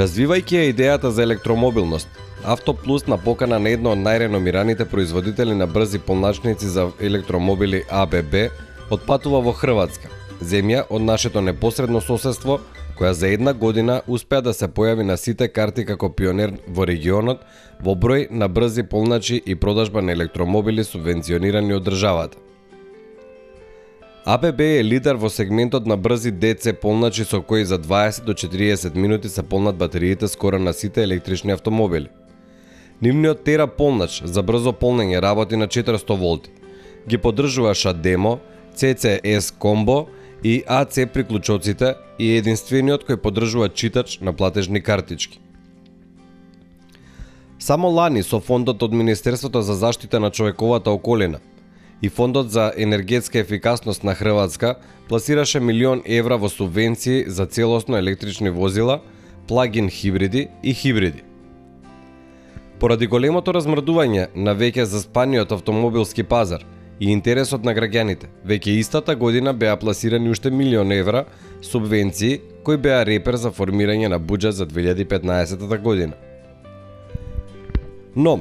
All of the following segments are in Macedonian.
Развивајќи ја идејата за електромобилност, Автоплус на покана на едно од најреномираните производители на брзи полначници за електромобили АББ отпатува во Хрватска, земја од нашето непосредно соседство, која за една година успеа да се појави на сите карти како пионер во регионот во број на брзи полначи и продажба на електромобили субвенционирани од државата. АББ е лидер во сегментот на брзи ДЦ полначи со кои за 20 до 40 минути се полнат батериите скоро на сите електрични автомобили. Нивниот Тера полнач за брзо полнење работи на 400 волти. Ги поддржува Шадемо, CCS Комбо и АЦ приклучоците и е единствениот кој поддржува читач на платежни картички. Само лани со фондот од Министерството за заштита на човековата околина и Фондот за енергетска ефикасност на Хрватска пласираше €1.000.000 во субвенции за целосно електрични возила, плагин хибриди и хибриди. Поради големото размрдување на веќе заспаниот автомобилски пазар и интересот на граѓаните, веќе истата година беа пласирани уште €1.000.000 субвенции кои беа репер за формирање на буџет за 2015 година. Но,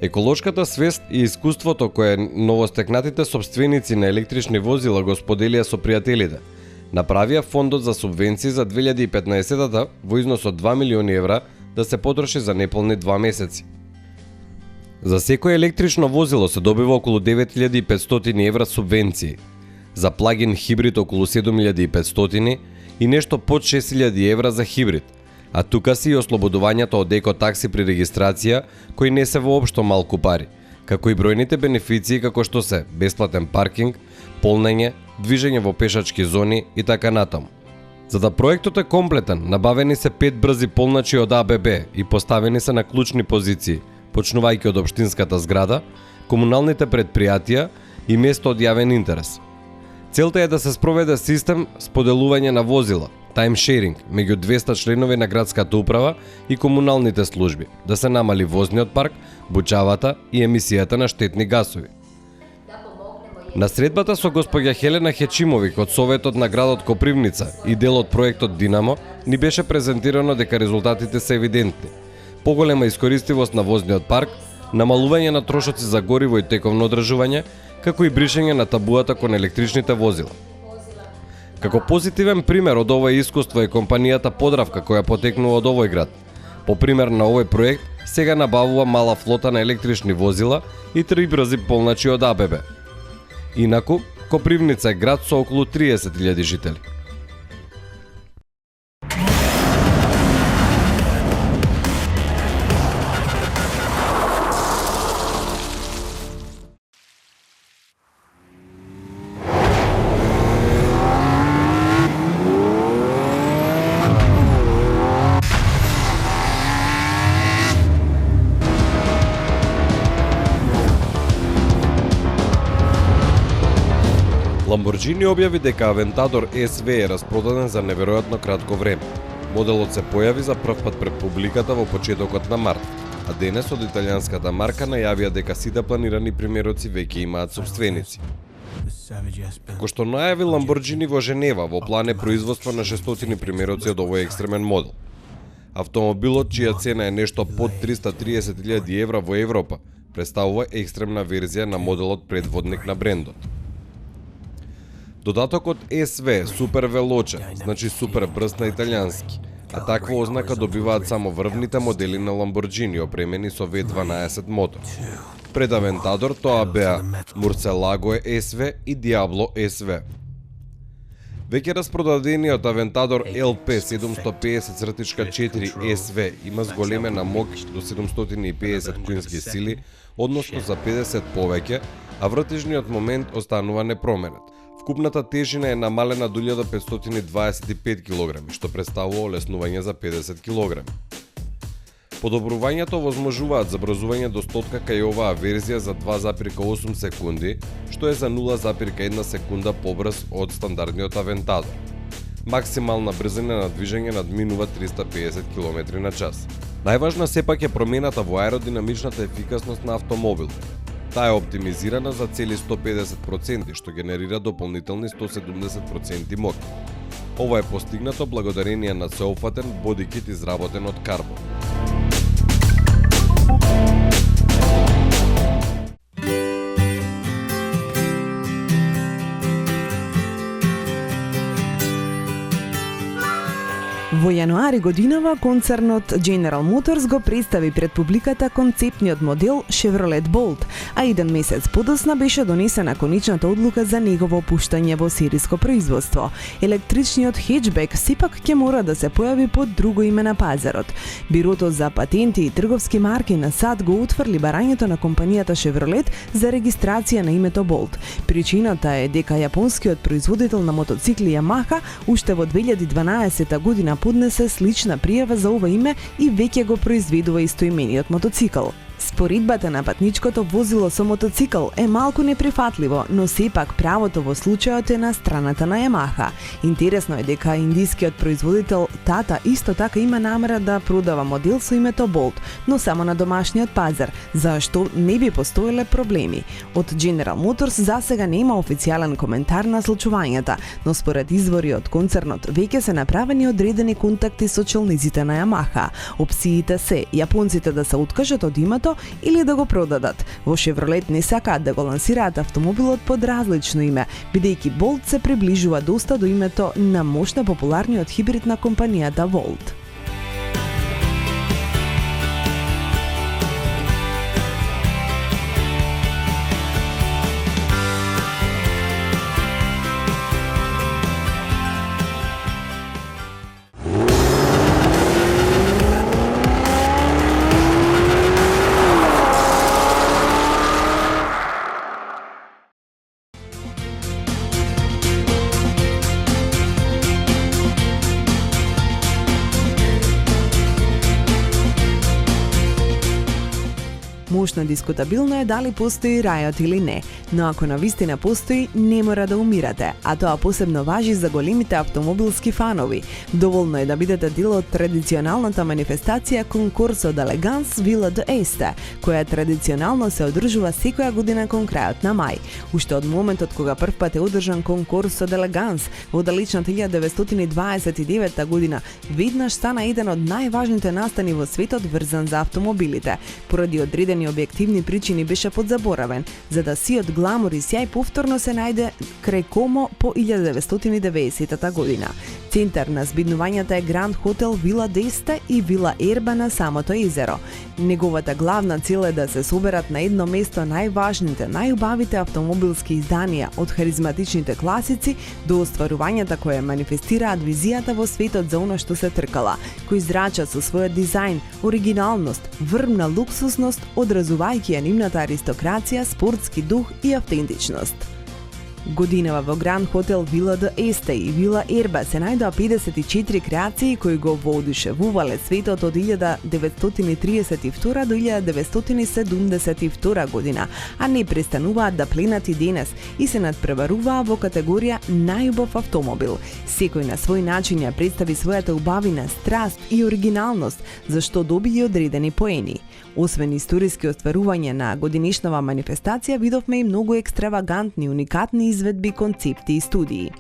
еколошката свест и искуството кое новостекнатите сопственици на електрични возила го споделија со пријателите, направија фондот за субвенции за 2015 во износ од €2.000.000 да се потроши за неполни 2 месеци. За секој електрично возило се добива околу €9.500 субвенции, за плагин хибрид околу 7.500 и нешто под €6.000 за хибрид, а тука си и ослободувањето од екотакси при регистрација, кои не се воопшто малку пари, како и бројните бенефиции како што се бесплатен паркинг, полнење, движење во пешачки зони и така натаму. За да проектот е комплетен, набавени се 5 брзи полначи од АББ и поставени се на клучни позиции, почнувајќи од општинската зграда, комуналните предпријатија и место од јавен интерес. Целта е да се спроведе систем споделување на возила, таймшеринг, меѓу 200 членови на градската управа и комуналните служби, да се намали возниот парк, бучавата и емисијата на штетни гасови. На средбата со госпоѓа Хелена Хечимовик од Советот на градот Копривница и дел од проектот Динамо ни беше презентирано дека резултатите се евидентни. Поголема искористивост на возниот парк, намалување на трошоци за гориво и тековно одржување, како и бришење на табуата кон електричните возила. Како позитивен пример од ова искуство е компанијата Подравка која потекнува од овој град. По пример на овој проект, сега набавува мала флота на електрични возила и 3 брзи полначи од АББ. Инаку, Копривница е град со околу 30.000 жители. Lamborghini објави дека Aventador SV е распродаден за неверојатно кратко време. Моделот се појави за прв пат пред публиката во почетокот на март, а денес од италијанската марка најавија дека сите планирани примероци веќе имаат сопственици. Како што најави Lamborghini во Женева, во план е производство на 600 примероци од овој екстремен модел. Автомобилот, чија цена е нешто под €330.000 во Европа, представува екстремна верзија на моделот предводник на брендот. Додатокот SV, супер велоче, значи супер брз на италијански, а таква ознака добиваат само врвните модели на Lamborghini опремени со V12 мотор. Пред Aventador тоа беа Murcielago SV и Diablo SV. Веќе распродадениот Aventador LP 750/4 SV има зголемена моќ до 750 куински сили, односно за 50 повеќе, а вртежниот момент останува непроменет. Вкупната тежина е намалена до 1525 кг, што представува олеснување за 50 кг. Подобрувањето возможуваат забрзување до стотка кај оваа верзија за 2,8 секунди, што е за 0,1 секунда побрз од стандардниот Aventador. Максимална брзина на движење надминува 350 км на час. Најважна сепак е промената во аеродинамичната ефикасност на автомобилот. Таа е оптимизирана за цели 150%, што генерира дополнителни 170% моќ. Ова е постигнато благодарение на сеопфатен бодикит изработен од карбон. Во јануари годинава концернот General Motors го представи пред публиката концептниот модел Chevrolet Bolt, а еден месец подоцна беше донесена конечната одлука за негово пуштање во сериско производство. Електричниот хеджбек сепак ќе мора да се појави под друго име на пазарот. Бирото за патенти и трговски марки на САД го утврди барањето на компанијата Chevrolet за регистрација на името Bolt. Причината е дека јапонскиот производител на мотоцикли Yamaha уште во 2012 година поднесе слична пријава за ова име и веќе го произведува истоимениот мотоцикл. Споредбата на патничкото возило со мотоцикл е малку неприфатливо, но сепак правото во случајот е на страната на Yamaha. Интересно е дека индискиот производител Tata исто така има намера да продава модел со името Bolt, но само на домашниот пазар, за што не би постоеле проблеми. Од General Motors засега нема официјален коментар на случувањата, но според извори од концернот веќе се направени одредени контакти со челниците на Yamaha. Опциите се јапонците да се откажат од името или да го продадат. Во Chevrolet не сакаат да го лансираат автомобилот под различно име, бидејќи Bolt се приближува доста до името на мощно популарниот хибрид на компанијата Volt. Мошно дискутабилно е дали постои рајот или не, но ако навистина постои, не мора да умирате, а тоа посебно важи за големите автомобилски фанови. Доволно е да бидете дел од традиционалната манифестација Конкурсо d'Elegance Villa d'Este, која традиционално се одржува секоја година кон крајот на мај. Уште од моментот кога првпат е одржан Конкурсо d'Elegance во далечната 1929 година, веднаш стана еден од најважните настани во светот врзан за автомобилите. Поради одредени објективни причини беше подзаборавен, за да сиот гламур и сјај повторно се најде крај Комо по 1990 година. Центар на збиднувањата е Гранд Хотел Вила d'Este и Вила Ерба на самото езеро. Неговата главна цел е да се соберат на едно место најважните, најубавите автомобилски изданија, од харизматичните класици до остварувањата кои манифестираат визијата во светот за она што се тркала, кои израча со својот дизајн, оригиналност, врвна луксусност, одразувајќи ја нивната аристокрација, спортски дух и автентичност. Годинава во Гранд Хотел Вила d'Este и Вила Ерба се најдоа 54 креации кои го воодушевувале светот од 1932 до 1972 година, а не престануваат да пленат и денес и се надпреваруваа во категорија најубав автомобил. Секој на свој начин ја представи својата убавина, страст и оригиналност, за што доби и одредени поени. Освен историски остварување на годинишнава манифестација, видовме и многу екстравагантни, уникатни изведби, концепти и студии.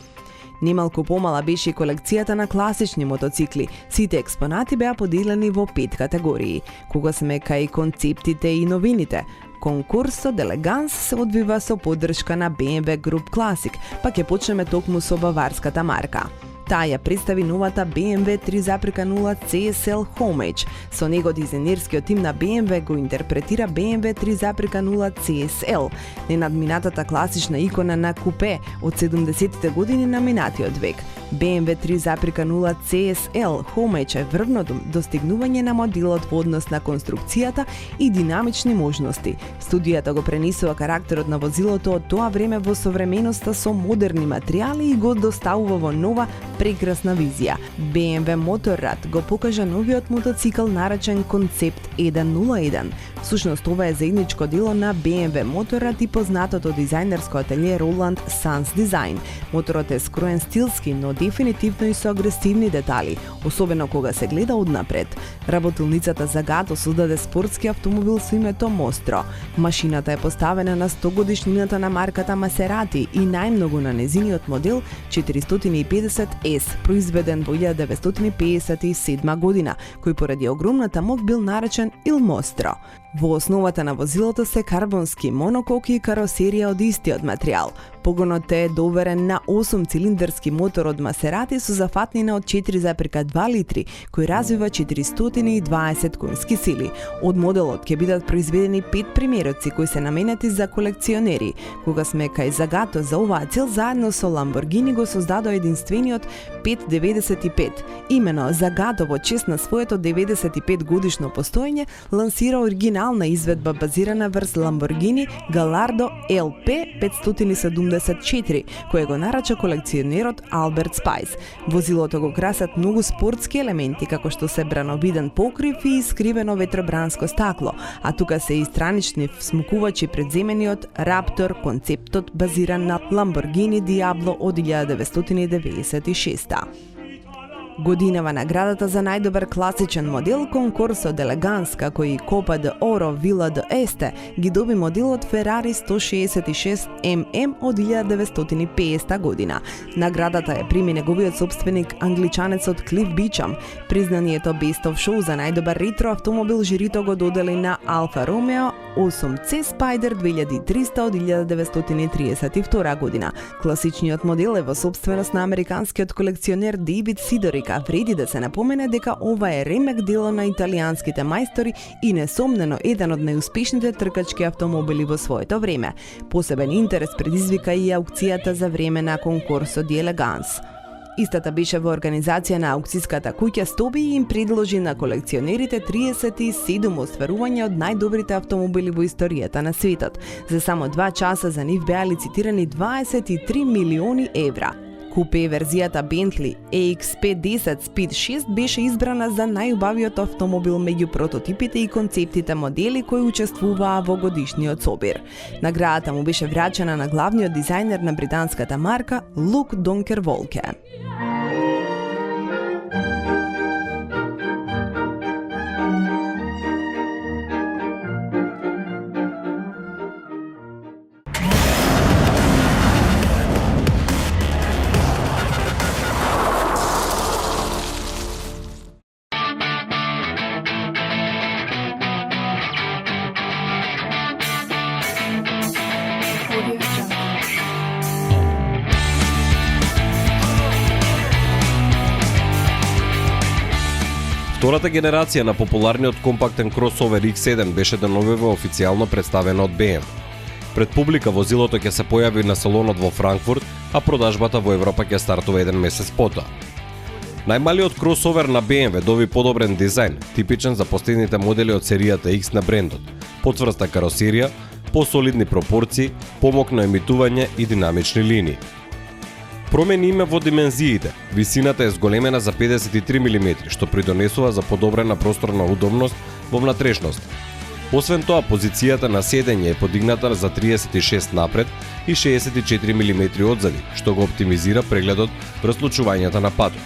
Немалку помала беше и колекцијата на класични мотоцикли. Сите експонати беа поделени во 5 категории. Кога сме кај концептите и новините, Конкурсо d'Elegance се одвива со поддршка на BMW Group Classic, па ќе почнеме токму со баварската марка. Таа ја представи новата BMW 3.0 CSL Homage. Со него дизајнерскиот тим на BMW го интерпретира BMW 3.0 CSL, ненадминатата класична икона на купе од 70-тите години на минатиот век. BMW 3.0 CSL Homage е врвното достигнување на моделот во однос на конструкцијата и динамични можности. Студијата го пренесува карактерот на возилото од тоа време во современоста со модерни материјали и го доставува во нова прекрасна визија. BMW Motorrad го покажа новиот мотоцикл наречен Концепт 101. Всушност ова е заедничко дело на BMW Motorrad и познатото дизајнерско ателје Roland Sans Design. Моторот е скроен стилски, но дефинитивно и со агресивни детали, особено кога се гледа однапред. Работилницата Zagato создаде спортски автомобил со името Mostro. Машината е поставена на 100 годишнината на марката Maserati и најмногу на незиниот модел 450S, произведен во 1957 година, кој поради огромната моќ бил наречен Il Mostro. Во основата на возилото се карбонски монококи и каросерија од истиот материјал. Погонот е доверен на 8-цилиндарски мотор од Maserati со зафатнина од 4,2 литри, кој развива 420 конски сили. Од моделот ќе бидат произведени 5 примероци кои се наменети за колекционери. Кога сме кај Zagato за оваа цел, заедно со Lamborghini го создадоа единствениот 595. Имено Zagato во чест на своето 95 годишно постоење лансира оригинална изведба базирана врз Lamborghini Gallardo LP 574, кој го нарача колекционерот Алберт Спајс. Возилото го красат многу спортски елементи, како што се брановиден покрив и искривено ветробранско стакло, а тука се и странични всмукувачи предземениот Raptor, концептот базиран на Lamborghini Diablo од 1996. Годинава наградата за најдобар класичен модел конкурсо d'Elegance, како и Copa de Oro Villa d'Este, ги доби моделот Ferrari 166 MM од 1950 година. Наградата е прими неговиот собственик, англичанецот Клиф Бичам. Признанието Best of Show за најдобар ретро автомобил жирито го додели на Alfa Romeo 8C Spider 2300 од 1932 година. Класичниот модел е во собственост на американскиот колекционер Дейвид Сидорик, а вреди да се напомене дека ова е ремек дело на италијанските мајстори и несомнено еден од најуспешните тркачки автомобили во своето време. Посебен интерес предизвика и аукцијата за време на конкурсо d'Elegance. Истата беше во организација на аукцијската куќа Стоби и им предложи на колекционерите 37 осварувања од најдобрите автомобили во историјата на светот. За само 2 часа за нив беа лицитирани 23 милиони евра. Купе верзијата Bentley EX510 Speed 6 беше избрана за најубавиот автомобил меѓу прототипите и концептите модели кои учествуваа во годишниот собир. Наградата му беше врачена на главниот дизајнер на британската марка Лук Донкерволке. Втората генерација на популарниот компактен кросовер X7 беше деновива официјално представена од BMW. Пред публика возилото ќе се појави на салонот во Франкфурт, а продажбата во Европа ќе стартува еден месец потоа. Најмалиот кросовер на BMW доби подобрен дизајн, типичен за последните модели од серијата X на брендот, потврста каросерија, посолидни пропорции, помок на емитување и динамични линии. Промени има во димензиите. Висината е зголемена за 53 мм, што придонесува за подобрена просторна удобност во внатрешност. Освен тоа, позицијата на седење е подигната за 36 напред и 64 мм одзади, што го оптимизира прегледот врз случувањата на патот.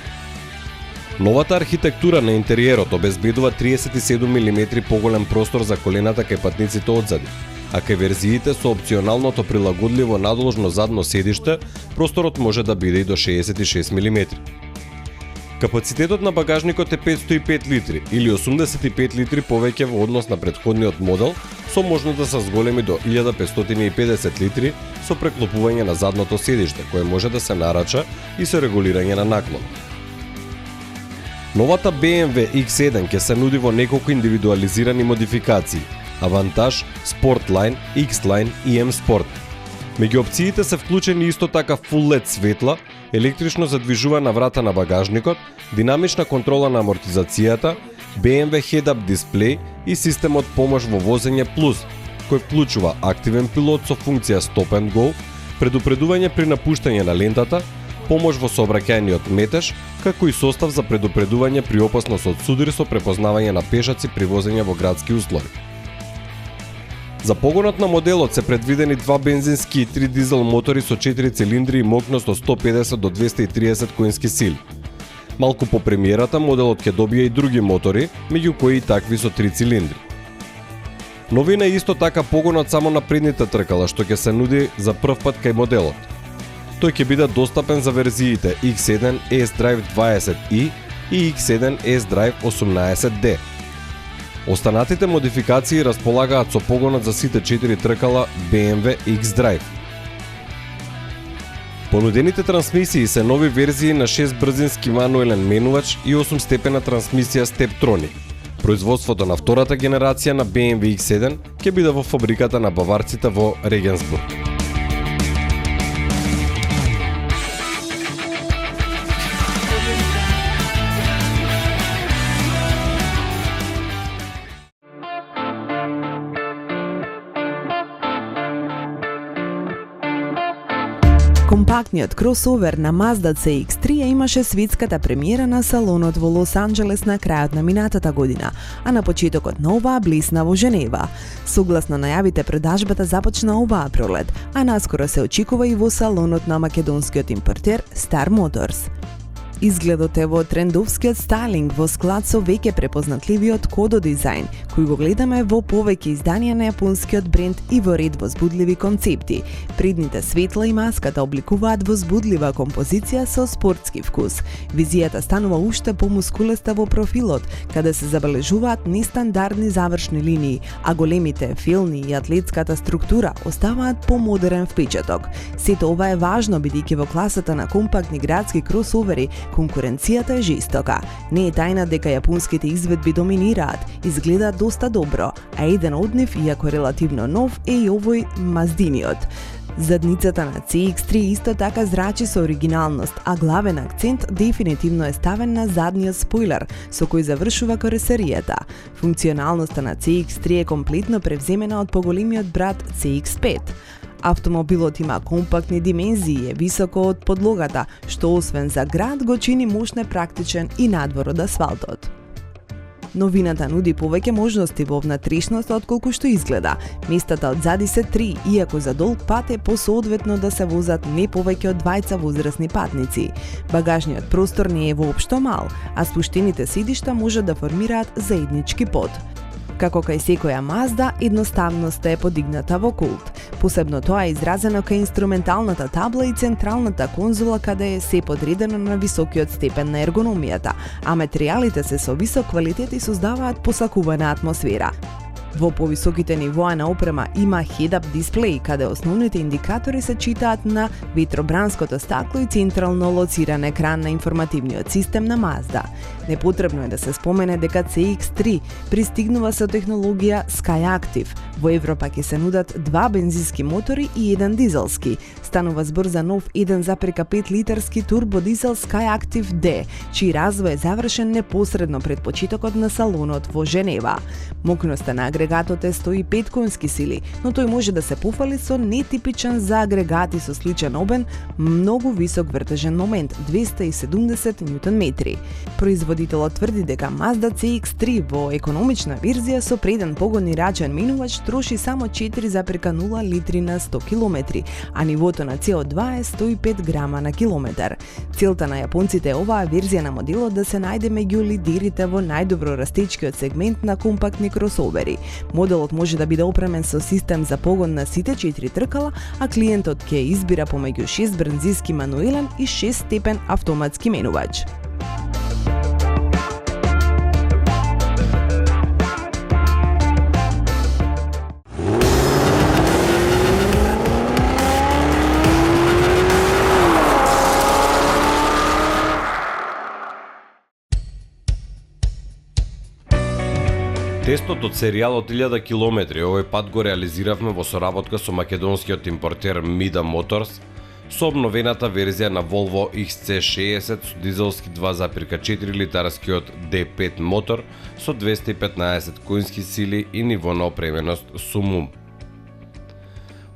Новата архитектура на интериерот обезбедува 37 мм поголем простор за колената кај патниците одзади, а кај верзиите со опционалното прилагодливо надолжно задно седиште, просторот може да биде и до 66 мм. Капацитетот на багажникот е 505 литри или 85 литри повеќе во однос на претходниот модел, со можност да се зголеми до 1550 литри со преклопување на задното седиште, кое може да се нарача и со регулирање на наклон. Новата BMW X7 ќе се нуди во неколку индивидуализирани модификации: Avantage, Sportline, X-Line и M-Sport. Меѓу опциите се вклучени исто така Full LED светла, електрично задвижувана врата на багажникот, динамична контрола на амортизацијата, BMW Head-Up дисплеј и системот помош во возење Plus, кој вклучува активен пилот со функција Stop and Go, предупредување при напуштање на лентата, помош во сообраќајниот метеж, како и состав за предупредување при опасност од судари со препознавање на пешаци при возење во градски услови. За погонот на моделот се предвидени 2 бензински и 3 дизел мотори со 4 цилиндри и мокност од 150 до 230 коински сили. Малку по премиерата моделот ќе добие и други мотори, меѓу кои и такви со 3 цилиндри. Новина е исто така погонот само на предните тркала, што ќе се нуди за прв пат кај моделот. Тој ќе биде достапен за верзиите X7 S-Drive 20i и X7 S-Drive 18D. Останатите модификации располагаат со погонот за сите 4 тркала BMW X-Drive. Понудените трансмисии се нови верзии на 6-брзински мануелен менувач и 8-степена трансмисија Steptronic. Производството на втората генерација на BMW X7 ќе биде во фабриката на баварците во Регенсбург. Компактниот кросовер на Mazda CX-3 ја имаше светската премиера на салонот во Лос Анџелес на крајот на минатата година, а на почетокот на оваа блисна во Женева. Согласно најавите, продажбата започна оваа пролет, а наскоро се очекува и во салонот на македонскиот импортер Star Motors. Изгледот е во трендовскиот стайлинг во склад со веќе препознатливиот Кодо дизајн, кој го гледаме во повеќе изданија на јапонскиот бренд и во ред возбудливи концепти. Предните светла и маската обликуваат возбудлива композиција со спортски вкус. Визијата станува уште помускулеста во профилот, каде се забележуваат нестандардни завршни линии, а големите филни и атлетската структура оставаат помодерен впечаток. Сето ова е важно бидејќи во класата на компактни градски кросовери конкуренцијата е жестока. Не е тајна дека јапонските изведби доминираат, изгледаат доста добро, а еден од нив, иако релативно нов, е и овој Маздиниот. Задницата на CX-3 исто така зрачи со оригиналност, а главен акцент дефинитивно е ставен на задниот спойлер, со кој завршува каросеријата. Функционалноста на CX-3 е комплетно превземена од поголемиот брат CX-5. Автомобилот има компактни димензии и е високо од подлогата, што освен за град го чини мощне практичен и надвор од асфалтот. Новината нуди повеќе можности во внатрешност отколку што изгледа. Местата од зади се 3, иако за долг пат е посоодветно да се возат не повеќе од 2 возрастни патници. Багажниот простор не е воопшто мал, а спуштените седишта може да формираат заеднички под. Како кај секоја Mazda, едноставноста е подигната во култ. Посебно тоа е изразено кај инструменталната табла и централната конзола, каде е се подредено на високиот степен на ергономијата, а материјалите се со висок квалитет и создаваат посакувана атмосфера. Во повисоките нивоа на опрема има head-up дисплеј, каде основните индикатори се читаат на ветробранското стакло и централно лоциран екран на информативниот систем на Mazda. Непотребно е да се спомене дека CX-3 пристигнува со технологија SkyActiv. Во Европа ќе се нудат 2 бензински мотори и 1 дизелски. Станува збор за нов 1,5 литарски турбодизел SkyActiv D, чиј развој е завршен непосредно пред почетокот на салонот во Женева. Мокноста на агрегатот е 105 конски сили, но тој може да се пофали со нетипичен за агрегати со сличен обем, многу висок вртежен момент 270 Нм. Производителот тврди дека Mazda CX-3 во економична верзија со преден погон и рачен менувач троши само 4,0 литри на 100 км, а нивото на CO2 е 105 грама на километар. Целта на јапонците е оваа верзија на моделот да се најде меѓу лидерите во најдобро растечкиот сегмент на компактни кросовери. Моделот може да биде опремен со систем за погон на сите 4 тркала, а клиентот ќе избира помеѓу 6 бензински мануелен и 6 степен автоматски менувач. Тестот од серијалот 1000 километри овој пат го реализиравме во соработка со македонскиот импортер Mida Motors со обновената верзија на Volvo XC60 со дизелски 2,4 литарскиот D5 мотор со 215 коњски сили и ниво на опременост сумум.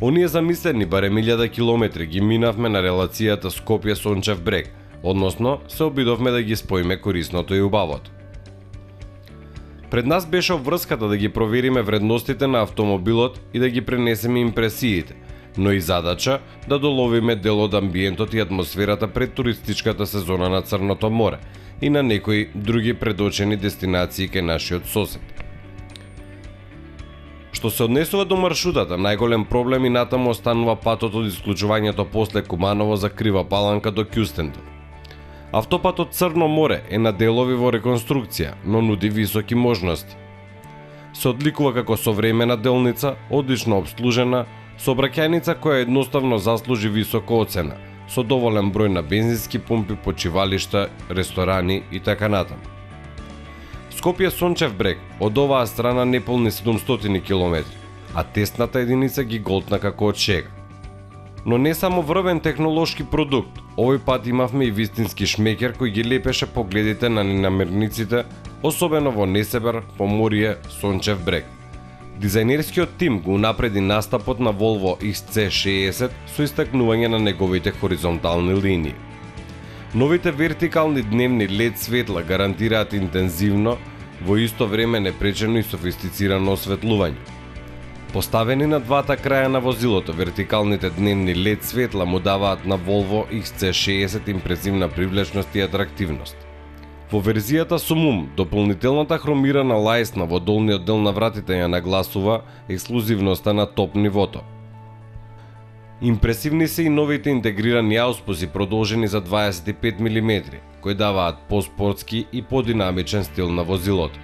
Оние замислени барем 1000 километри ги минавме на релацијата Скопје-Сончев брег, односно се обидовме да ги споиме корисното и убавото. Пред нас беше обврската да ги провериме вредностите на автомобилот и да ги пренесеме импресиите, но и задача да доловиме дел од амбиентот и атмосферата пред туристичката сезона на Црното море и на некои други предочени дестинации кај нашиот сосед. Што се однесува до маршрутата, најголем проблем и натаму останува патот од исклучувањето после Куманово за Крива Паланка до Кјустендил. Автопатот Црно море е на делови во реконструкција, но нуди високи можности. Се одликува како современа делница, одлично обслужена, сообраќајница која едноставно заслужи висока оцена, со доволен број на бензински пумпи, почивалишта, ресторани и така натаму. Скопје Сончев брег од оваа страна неполни 700 км, а тесната единица ги голтна како од шега. Но не само врвен технолошки продукт, овој пат имавме и вистински шмекер кој ги лепеше погледите на ненамерниците, особено во Несебар, Поморие, Сончев брег. Дизајнерскиот тим го унапреди настапот на Volvo XC60 со истакнување на неговите хоризонтални линии. Новите вертикални дневни LED светла гарантираат интензивно, во исто време непречено и софистицирано осветлување. Поставени на двата краја на возилото, вертикалните дневни LED светла му даваат на Volvo XC60 импресивна привлечност и атрактивност. Во верзијата со МУМ, дополнителната хромирана лајсна во долниот дел на вратите ја нагласува ексклузивноста на топ нивото. Импресивни се и новите интегрирани ауспуси продолжени за 25 мм, кои даваат поспортски и подинамичен стил на возилото.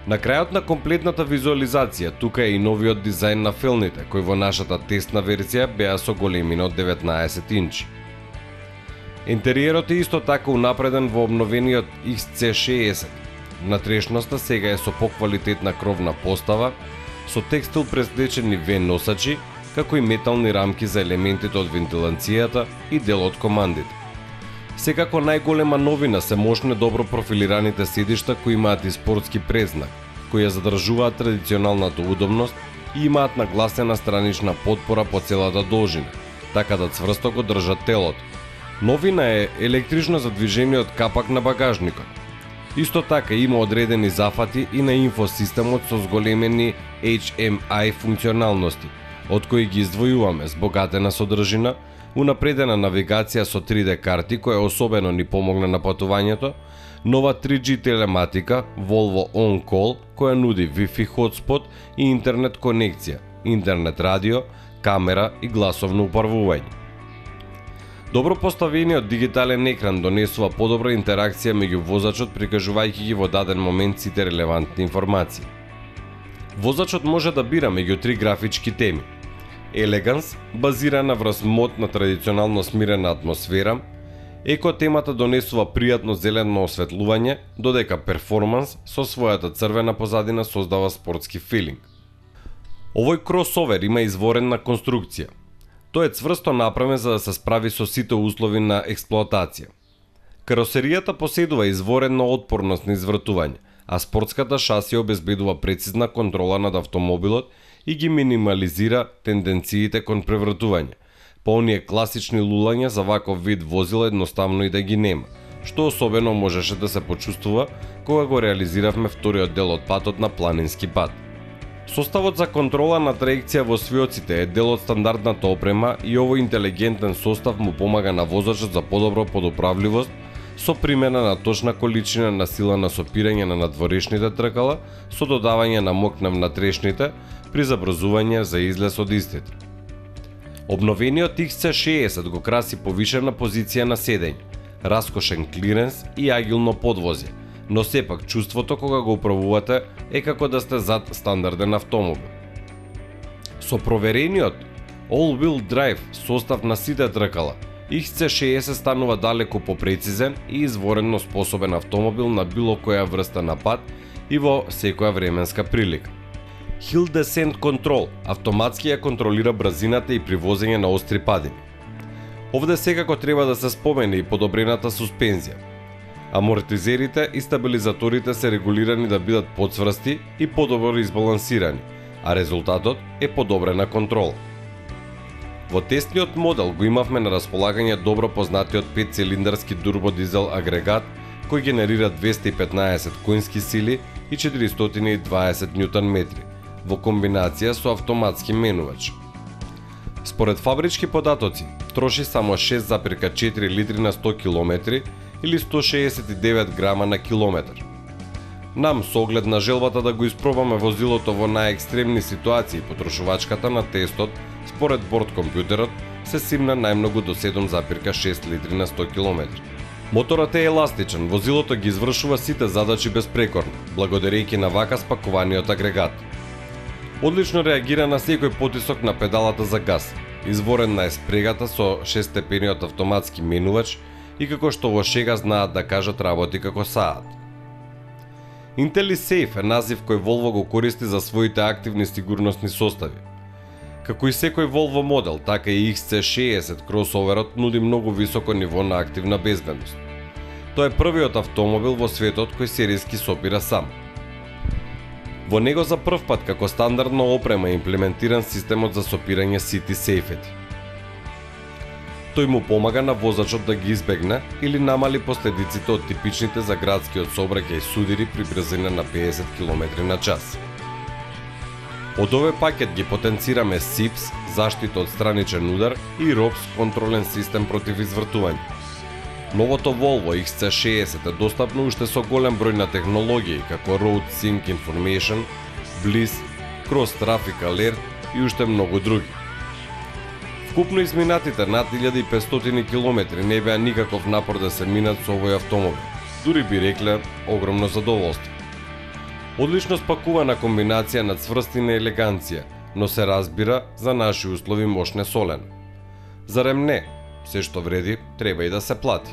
На крајот на комплетната визуализација, тука е и новиот дизајн на фелните, кои во нашата тесна верзија беа со големина од 19 инчи. Интериерот е исто така унапреден во обновениот XC60. Внатрешноста сега е со поквалитетна кровна постава, со текстил преслечени вен носачи, како и метални рамки за елементите од вентилацијата и дел од командите. Секако најголема новина се мощно добро профилираните седишта кои имаат и спортски презнак, кои ја задржуваат традиционалната удобност и имаат нагласена странична потпора по целата должина, така да цврсто го држат телото. Новина е електрично задвижениот капак на багажникот. Исто така има одредени зафати и на инфосистемот со зголемени HMI функционалности, од кои ги издвојуваме збогатена содржина, унапредена навигација со 3D карти која особено ни помогна на патувањето, нова 3G телематика Volvo On Call која нуди Wi-Fi hotspot и интернет конекција, интернет радио, камера и гласовно упарвување. Добро поставениот дигитален екран донесува подобра интеракција меѓу возачот, прикажувајќи ги во даден момент сите релевантни информации. Возачот може да бира меѓу 3 графички теми: Елеганс, базирана врз мод на традиционално смирена атмосфера; Еко темата донесува пријатно зелено осветлување, додека перформанс со својата црвена позадина создава спортски филинг. Овој кросовер има изворена конструкција. Тој е цврсто направен за да се справи со сите услови на експлоатација. Каросеријата поседува изворена отпорност на извртување, а спортската шасија обезбедува прецизна контрола над автомобилот и ги минимализира тенденциите кон превртување, па оние класични лулања за ваков вид возила едноставно и да ги нема, што особено можеше да се почувствува кога го реализиравме вториот дел од патот на планински пат. Составот за контрола на траекција во свиоците е дел од стандардната опрема и овој интелигентен состав му помага на возачот за подобро подуправливост со примена на точна количина на сила на сопирање на надворешните тркала со додавање на мок на внатрешните при забрзување за излез од истите. Обновениот XC60 го краси повишена позиција на седење, раскошен клиренс и агилно подвозје, но сепак чувството кога го управувате е како да сте зад стандарден автомобил. Со проверениот all-wheel drive состав на сите тркала, XC60 станува далеку попрецизен и изворено способен автомобил на било која врста на пат и во секоја временска прилика. Hill Descent Control автоматски ја контролира брзината и при возење на остри падини. Овде секако треба да се спомене и подобрената суспензија. Амортизерите и стабилизаторите се регулирани да бидат поцврсти и подобро избалансирани, а резултатот е подобрена контрола. Во тесниот модел го имавме на располагање добро познатиот 5-цилиндарски турбодизел агрегат кој генерира 215 конски сили и 420 Нм во комбинација со автоматски менувач. Според фабрички податоци, троши само 6,4 литри на 100 км или 169 грама на километар. Нам, со оглед на желбата да го испробаме возилото во најекстремни ситуации, потрошувачката на тестот, според борд компјутерот, се симна најмногу до 7,6 литри на 100 км. Моторот е еластичен, возилото ги извршува сите задачи безпрекорно, благодарејќи на вака спакуваниот агрегат. Одлично реагира на секој потисок на педалата за газ, изворена е спрегата со 6-степениот автоматски менувач и како што во шега знаат да кажат работи како саат. IntelliSafe е назив кој Volvo го користи за своите активни сигурносни состави. Како и секој Volvo модел, така и XC60 кросоверот нуди многу високо ниво на активна безбедност. Тоа е првиот автомобил во светот кој серијски сопира сам. Во него за прв пат како стандардна опрема е имплементиран системот за сопирање City Safety. Тој му помага на возачот да ги избегне или намали последиците од типичните за градскиот сообраќај судири при брзина на 50 км на час. Од овој пакет ги потенцираме SIPS, заштита од страничен удар, и ROPS, контролен систем против извртување. Новото Volvo XC60 е достапно уште со голем број на технологии како Road Sync Information, Bliss, Cross Traffic Alert и уште многу други. Вкупно изминатите над 1500 км не беа никаков напор да се минат со овој автомобил. Дури би рекле огромно задоволство. Одлично спакувана комбинација на цврстина и елеганција, но се разбира за наши услови мошне солено. Зарем не, се што вреди треба и да се плати.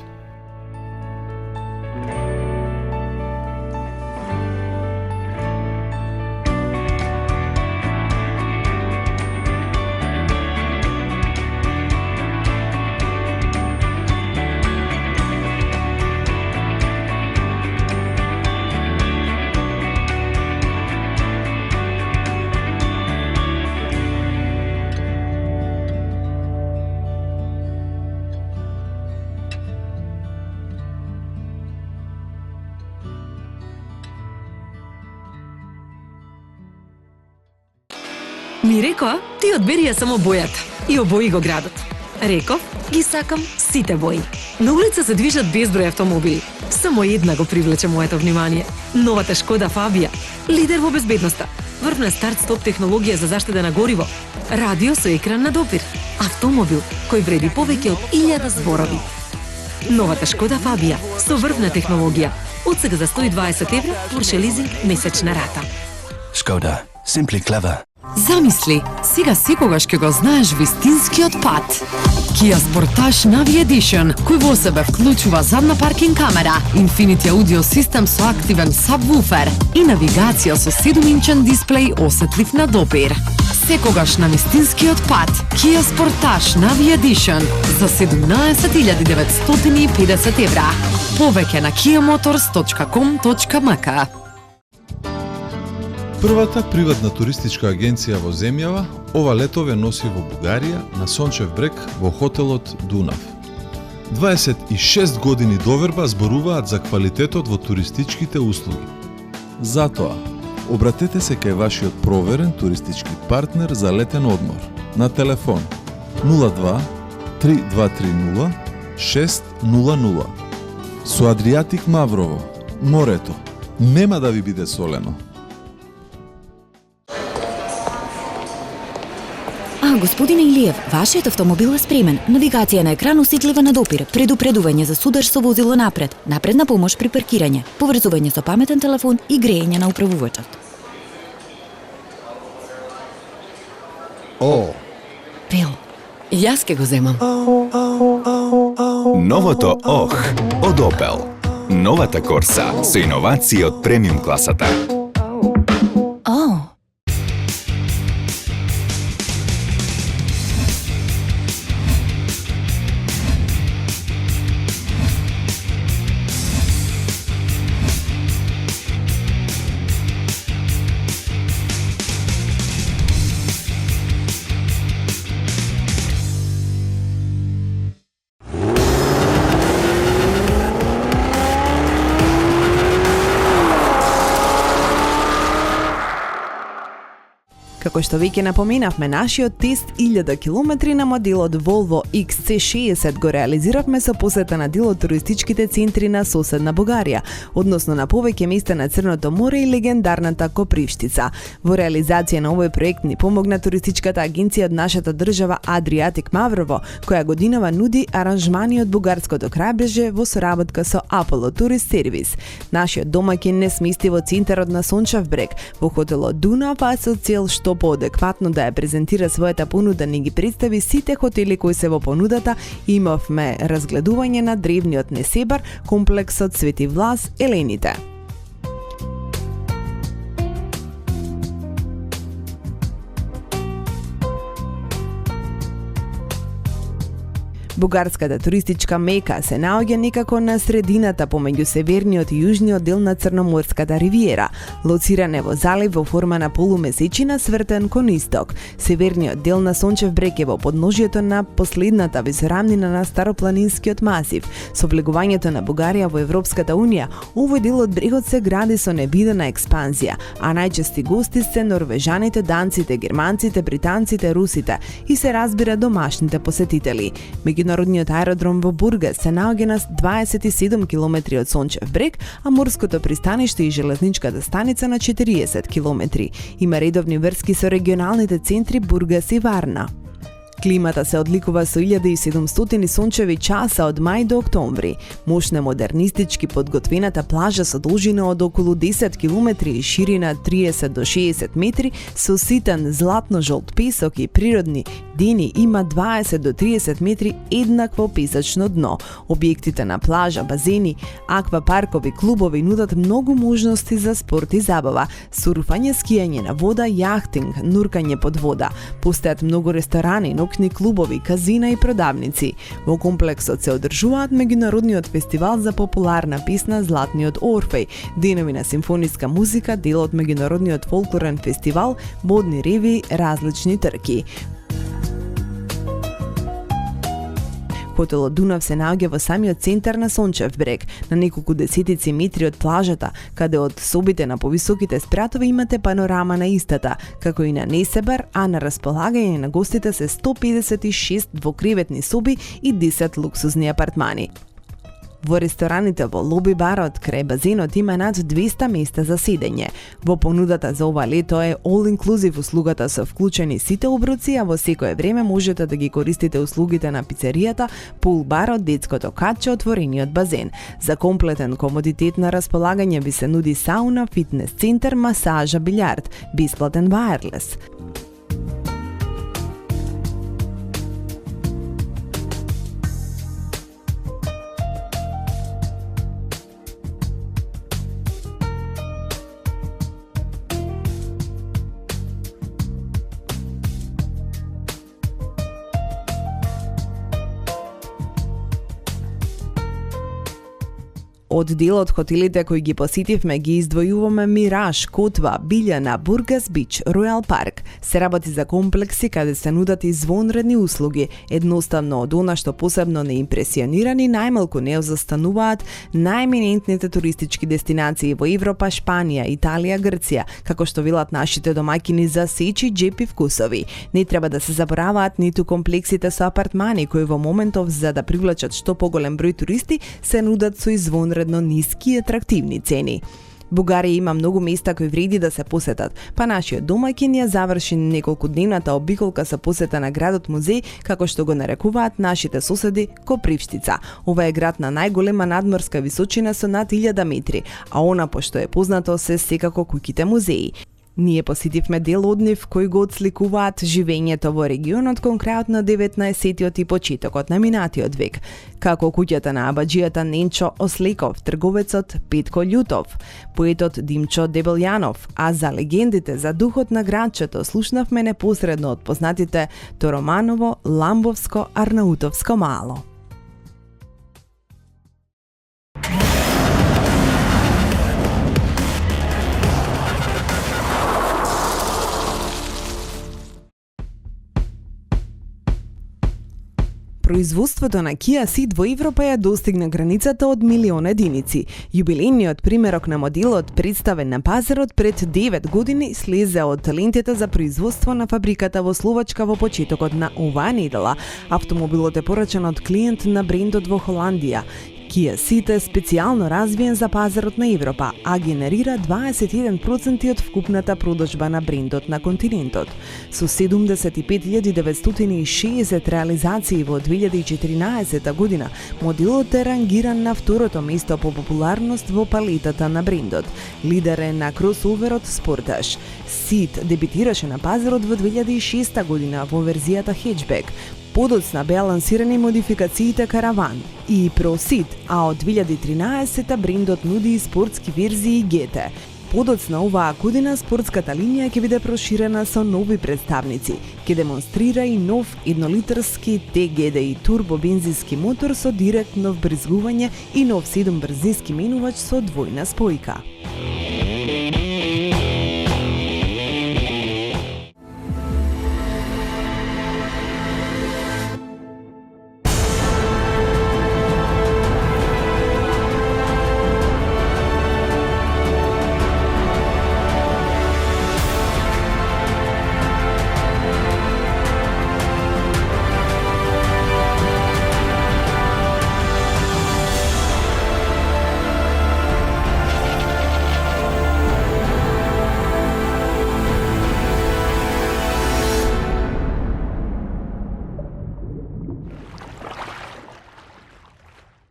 Ми рекоа, ти одбери ја само бојата и обои го градот. Реков, ги сакам сите бои. На улица се движат безброј автомобили. Само една го привлече моето внимание. Новата Шкода Фабија, лидер во безбедноста. Врвна старт-стоп технологија за заштеда на гориво. Радио со екран на допир. Автомобил кој вреди повеќе од 1000 зборови. Новата Шкода Фабија со врвна технологија. Од сега за 120 евро Porsche лизинг месечна рата. Шкода, simply clever. Замисли, сега секогаш ќе го знаеш вистинскиот пат. Kia Sportage Navi Edition, кој во себе вклучува задна паркинг камера, Infinity Audio System со активен сабвуфер и навигација со 7-инчен дисплеј осетлив на допир. Секогаш на вистинскиот пат. Kia Sportage Navi Edition за 17.950 евра. Повеќе на kiamotors.com.mk. Првата приватна туристичка агенција во земјава ова лето ве носи во Бугарија на Сончев брег во хотелот Дунав. 26 години доверба зборуваат за квалитетот во туристичките услуги. Затоа, обратете се кај вашиот проверен туристички партнер за летен одмор на телефон 02 3230 600. Со Адриатик Маврово, морето нема да ви биде солено. Господине Илиев, вашиот автомобил е спремен. Навигација на екран осетлива на допир, предупредување за судар со возило напред, напредна помош при паркирање, поврзување со паметен телефон и грејење на управувачот. Пел, Јас ке го земам. Новото ОХ од Opel. Новата Корса со иновации од премиум класата. Како што веќе напоменавме, нашиот тест 1000 километри на моделот Volvo XC60 го реализиравме со посета на дел од туристичките центри на соседна Бугарија, односно на повеќе места на Црното море и легендарната Копривштица. Во реализација на овој проект ни помогна туристичката агенција од нашата држава Adriatic Mavrovo, која годинава нуди аранжмани од бугарското крајбрежје во соработка со Apollo Tourist Service. Нашиот домаќин не смести во центарот на Сончев брег, во хотелот Дунав, а со цел што поадекватно да ја презентира својата понуда ни ги представи сите хотели кои се во понудата. Имавме разгледување на древниот Несебар, комплексот Свети Влас, Елените. Бугарската туристичка мека се наоѓа некако на средината помеѓу северниот и јужниот дел на Црноморската ривиера, лоциран е во залив во форма на полумесечина свртен кон исток. Северниот дел на Сончев брег е во подножјето на последната висорамнина на Старопланинскиот масив. Со влегувањето на Бугарија во Европската унија, овој дел од брегот се гради со невидена експанзија, а најчести гости се норвежаните, данците, германците, британците, русите и се разбира домашните посетители. Меѓународниот аеродром во Бургас се наоѓа на 27 километри од Сончев брег, а морското пристаниште и железничката станица на 40 километри. Има редовни врски со регионалните центри Бургас и Варна. Климата се одликува со 1700 сончеви часа од мај до октомври. Мощна модернистички подготвената плажа со должина од околу 10 км и ширина 30 до 60 метри со ситен златно-жолт песок и природни дени има 20 до 30 метри еднакво песачно дно. Објектите на плажа, базени, аквапаркови, клубови нудат многу можности за спорт и забава: сурфање, скијање на вода, јахтинг, нуркање под вода. Постојат многу ресторани, нокни клубови, казина и продавници. Во комплексот се одржуваат меѓународниот фестивал за популарна песна Златниот Орфеј, денови на симфониска музика, дел од меѓународниот фолклорен фестивал, модни реви, различни трки. Хотелот Дунав се наоѓа во самиот центар на Сончев брег, на неколку десетици метри од плажата, каде од собите на повисоките спратови имате панорама на истата, како и на Несебар, а на располагање на гостите се 156 двокреветни соби и 10 луксузни апартмани. Во рестораните во лоби барот крај базенот има над 200 места за седење. Во понудата за ова лето е all-inclusive услугата со вклучени сите оброци, а во секое време можете да ги користите услугите на пицеријата, пул барот, детското катче, отворениот базен. За комплетен комодитет на располагање ви се нуди сауна, фитнес центар, масажа, билјард, бесплатен вајрлес. Од делот хотелите кои ги посетивме ги издвојуваме Мираж, Котва, Билјана, Бургас Бич, Ројал Парк. Се работи за комплекси каде се нудат извонредни услуги. Едноставно од она што посебно не импресионирани, најмалку не застануваат најеминентните туристички дестинации во Европа, Шпанија, Италија, Грција, како што велат нашите домаќини за сечи, джепи вкусови. Не треба да се забораваат ниту комплексите со апартмани кои во моментов за да привлечат што поголем број туристи се нудат со извонредно ниски и атрактивни цени. Бугарија има многу места кои вреди да се посетат, па нашиот домаќин ја заврши неколкудневната обиколка со посета на градот музеј, како што го нарекуваат нашите соседи Копривштица. Ова е град на најголема надморска височина со над 1000 метри, а она пошто е познато се секако куќите музеи. Ние посетивме дел од нив кои го отсликуваат живењето во регионот кон крајот на 19-тиот и почетокот на минатиот век, како куќата на абаџијата Ненчо Ослеков, трговецот Петко Љутов, поетот Димчо Дебелјанов, а за легендите за духот на градчето слушнавме непосредно од познатите Тороманово, Ламбовско, Арнаутовско мало. Производството на Kia Ceed во Европа ја достигна границата од 1.000.000 единици. Јубилејниот примерок на моделот представен на пазарот пред 9 години слезе од лентите за производство на фабриката во Словачка во почетокот на оваа недела. Автомобилот е порачан од клиент на брендот во Холандија. Kia Ceed е специјално развиен за пазарот на Европа, а генерира 21% од вкупната продажба на брендот на континентот. Со 75.960 реализации во 2014 година, моделот е рангиран на второто место по популарност во палетата на брендот. Лидер е на кросоверот Sportage. Ceed дебитираше на пазарот во 2006 година во верзијата хетчбек. Подоцна беа лансирани модификациите Caravan и Pro Ceed, а од 2013 брендот нуди и спортски верзии GT. Подоцна оваа година спортската линија ќе биде проширена со нови представници. Ќе демонстрира и нов еднолитарски TGDI турбо бензински мотор со директно вбрзгување и нов 7-брзински менувач со двојна спојка.